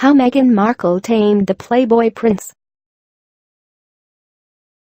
How Meghan Markle tamed the playboy prince.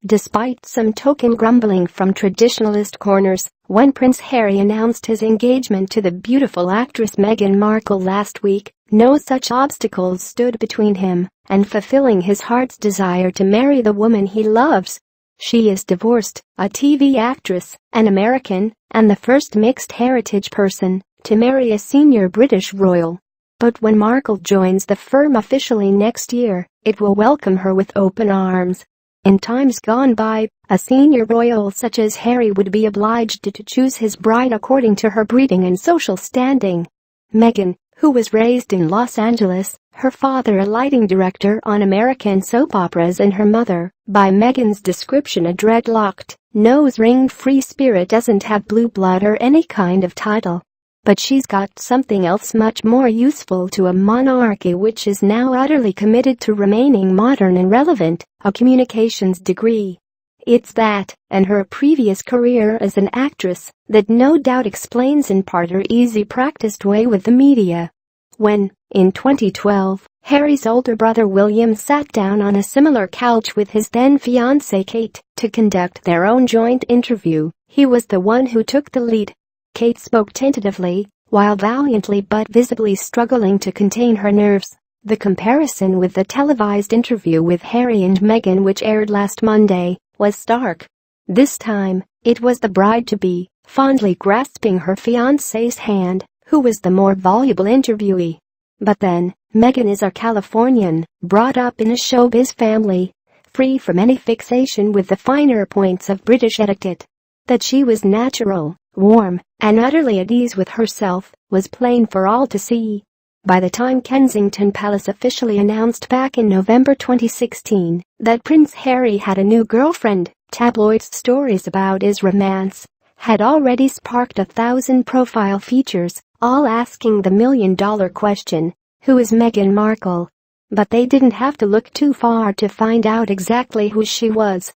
Despite some token grumbling from traditionalist corners, when Prince Harry announced his engagement to the beautiful actress Meghan Markle last week, no such obstacles stood between him and fulfilling his heart's desire to marry the woman he loves. She is divorced, a TV actress, an American, and the first mixed heritage person to marry a senior British royal. But when Markle joins the firm officially next year, it will welcome her with open arms. In times gone by, a senior royal such as Harry would be obliged to choose his bride according to her breeding and social standing. Meghan, who was raised in Los Angeles, her father a lighting director on American soap operas and her mother, by Meghan's description a dreadlocked, nose-ringed free spirit, doesn't have blue blood or any kind of title. But she's got something else much more useful to a monarchy which is now utterly committed to remaining modern and relevant, a communications degree. It's that, and her previous career as an actress, that no doubt explains in part her easy practiced way with the media. When, in 2012, Harry's older brother William sat down on a similar couch with his then-fiancée Kate to conduct their own joint interview, he was the one who took the lead. Kate spoke tentatively, while valiantly but visibly struggling to contain her nerves. The comparison with the televised interview with Harry and Meghan, which aired last Monday, was stark. This time, it was the bride-to-be, fondly grasping her fiancé's hand, who was the more voluble interviewee. But then, Meghan is a Californian, brought up in a showbiz family, free from any fixation with the finer points of British etiquette. That she was natural, warm, and utterly at ease with herself was plain for all to see. By the time Kensington Palace officially announced back in November 2016 that Prince Harry had a new girlfriend, tabloid stories about his romance had already sparked 1,000 profile features, all asking the million-dollar question, who is Meghan Markle? But they didn't have to look too far to find out exactly who she was.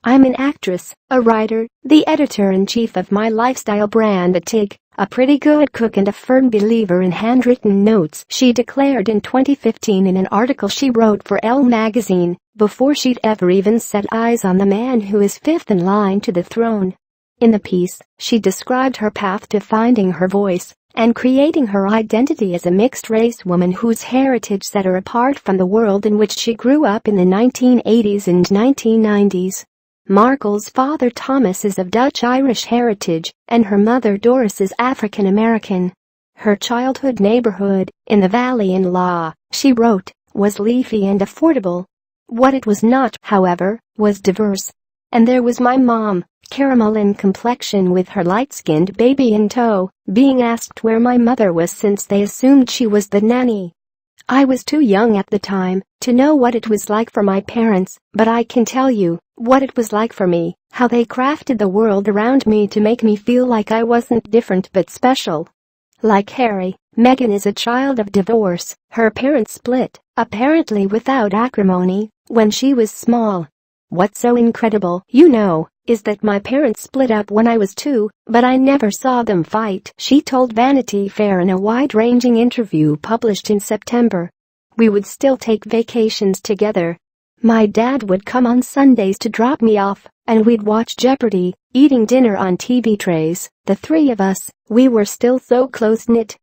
I'm an actress, a writer, the editor-in-chief of my lifestyle brand TIG, a pretty good cook and a firm believer in handwritten notes, she declared in 2015 in an article she wrote for Elle magazine, before she'd ever even set eyes on the man who is fifth in line to the throne. In the piece, she described her path to finding her voice and creating her identity as a mixed-race woman whose heritage set her apart from the world in which she grew up in the 1980s and 1990s. Markle's father Thomas is of Dutch-Irish heritage, and her mother Doris is African-American. Her childhood neighborhood, in the Valley-in-Law, she wrote, was leafy and affordable. What it was not, however, was diverse. And there was my mom, caramel in complexion with her light-skinned baby in tow, being asked where my mother was since they assumed she was the nanny. I was too young at the time to know what it was like for my parents, but I can tell you what it was like for me, how they crafted the world around me to make me feel like I wasn't different but special. Like Harry, Meghan is a child of divorce. Her parents split, apparently without acrimony, when she was small. What's so incredible, is that my parents split up when I was 2, but I never saw them fight, she told Vanity Fair in a wide-ranging interview published in September. We would still take vacations together. My dad would come on Sundays to drop me off, and we'd watch Jeopardy, eating dinner on TV trays, the three of us, we were still so close-knit.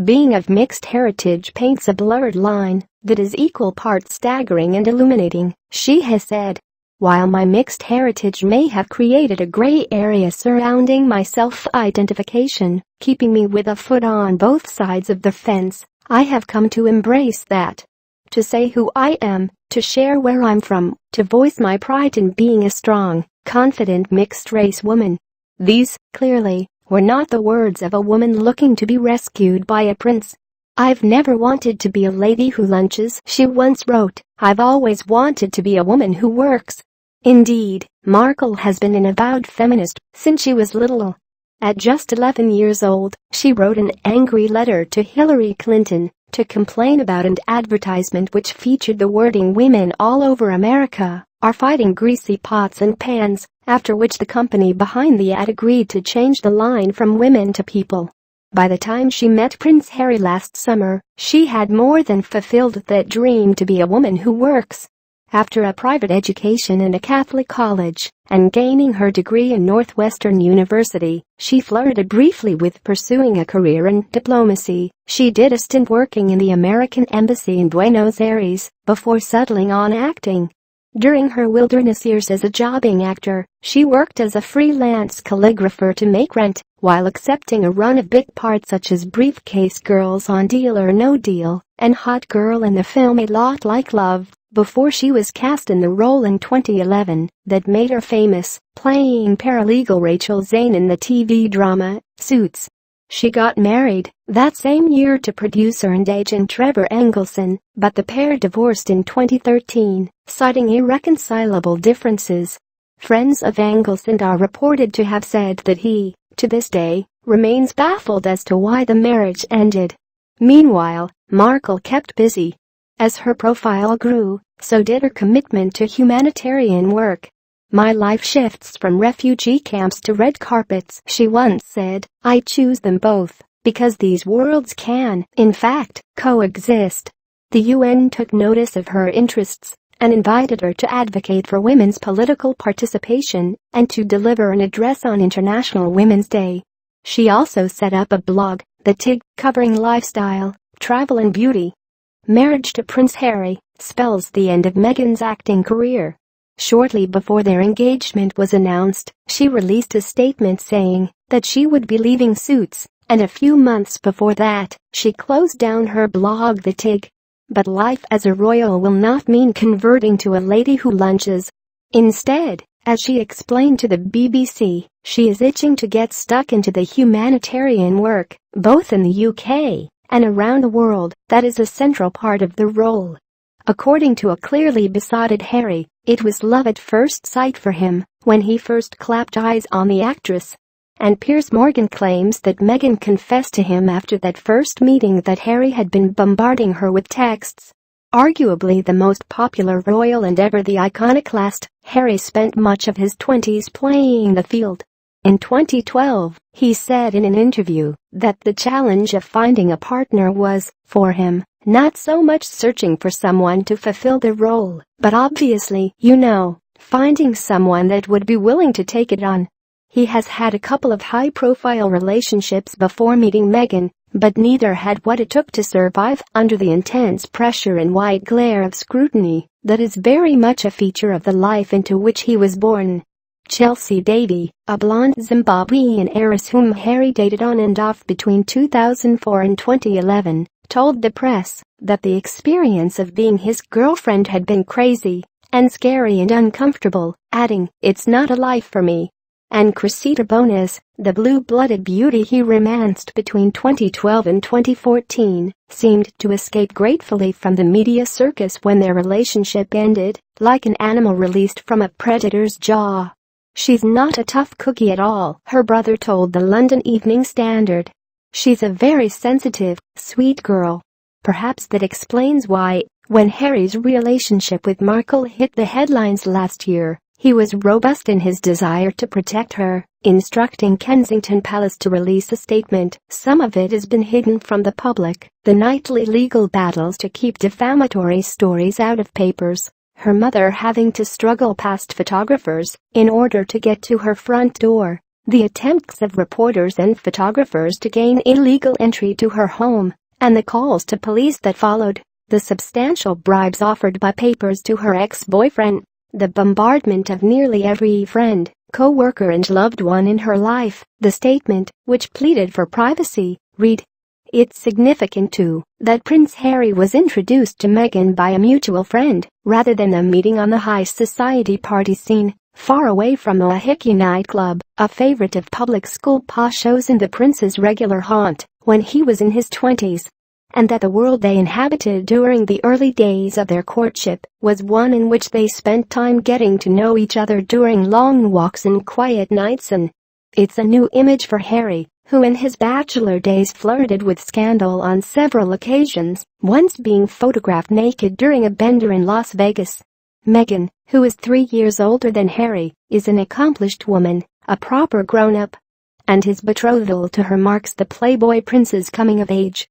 Being of mixed heritage paints a blurred line that is equal parts staggering and illuminating, she has said. While my mixed heritage may have created a gray area surrounding my self-identification, keeping me with a foot on both sides of the fence, I have come to embrace that. To say who I am, to share where I'm from, to voice my pride in being a strong, confident mixed-race woman. These, clearly, were not the words of a woman looking to be rescued by a prince. I've never wanted to be a lady who lunches, she once wrote. I've always wanted to be a woman who works. Indeed, Markle has been an avowed feminist since she was little. At just 11 years old, she wrote an angry letter to Hillary Clinton to complain about an advertisement which featured the wording "Women all over America are fighting greasy pots and pans," after which the company behind the ad agreed to change the line from "women" to "people." By the time she met Prince Harry last summer, she had more than fulfilled that dream to be a woman who works. After a private education in a Catholic college and gaining her degree in Northwestern University, she flirted briefly with pursuing a career in diplomacy. She did a stint working in the American Embassy in Buenos Aires before settling on acting. During her wilderness years as a jobbing actor, she worked as a freelance calligrapher to make rent, while accepting a run of big parts such as Briefcase Girls on Deal or No Deal and Hot Girl in the film A Lot Like Love, before she was cast in the role in 2011 that made her famous, playing paralegal Rachel Zane in the TV drama Suits. She got married that same year to producer and agent Trevor Engelson, but the pair divorced in 2013, citing irreconcilable differences. Friends of Engelson are reported to have said that he, to this day, remains baffled as to why the marriage ended. Meanwhile, Markle kept busy. As her profile grew, so did her commitment to humanitarian work. "My life shifts from refugee camps to red carpets," she once said. "I choose them both because these worlds can, in fact, coexist." The UN took notice of her interests and invited her to advocate for women's political participation and to deliver an address on International Women's Day. She also set up a blog, The Tig, covering lifestyle, travel and beauty. Marriage to Prince Harry spells the end of Meghan's acting career. Shortly before their engagement was announced, she released a statement saying that she would be leaving Suits, and a few months before that, she closed down her blog The Tig. But life as a royal will not mean converting to a lady who lunches. Instead, as she explained to the BBC, she is itching to get stuck into the humanitarian work, both in the UK and around the world, that is a central part of the role. According to a clearly besotted Harry, it was love at first sight for him when he first clapped eyes on the actress. And Piers Morgan claims that Meghan confessed to him after that first meeting that Harry had been bombarding her with texts. Arguably the most popular royal and ever the iconoclast, Harry spent much of his 20s playing the field. In 2012, he said in an interview that the challenge of finding a partner was, for him, not so much searching for someone to fulfill the role, but obviously, finding someone that would be willing to take it on. He has had a couple of high-profile relationships before meeting Meghan, but neither had what it took to survive under the intense pressure and wide glare of scrutiny that is very much a feature of the life into which he was born. Chelsea Davy, a blonde Zimbabwean heiress whom Harry dated on and off between 2004 and 2011, told the press that the experience of being his girlfriend had been crazy and scary and uncomfortable, adding, "It's not a life for me." And Cressida Bonas, the blue-blooded beauty he romanced between 2012 and 2014, seemed to escape gratefully from the media circus when their relationship ended, like an animal released from a predator's jaw. "She's not a tough cookie at all," her brother told the London Evening Standard. "She's a very sensitive, sweet girl." Perhaps that explains why, when Harry's relationship with Markle hit the headlines last year, he was robust in his desire to protect her, instructing Kensington Palace to release a statement. Some of it has been hidden from the public, the nightly legal battles to keep defamatory stories out of papers, her mother having to struggle past photographers in order to get to her front door, the attempts of reporters and photographers to gain illegal entry to her home, and the calls to police that followed, the substantial bribes offered by papers to her ex-boyfriend, the bombardment of nearly every friend, co-worker and loved one in her life. The statement, which pleaded for privacy, read, "It's significant too that Prince Harry was introduced to Meghan by a mutual friend, rather than a meeting on the high society party scene, far away from a hickey nightclub, a favorite of public school poshos and the prince's regular haunt when he was in his 20s. And that the world they inhabited during the early days of their courtship was one in which they spent time getting to know each other during long walks and quiet nights. And it's a new image for Harry, who in his bachelor days flirted with scandal on several occasions, once being photographed naked during a bender in Las Vegas. Meghan, who is 3 years older than Harry, is an accomplished woman, a proper grown-up. and his betrothal to her marks the Playboy prince's coming of age.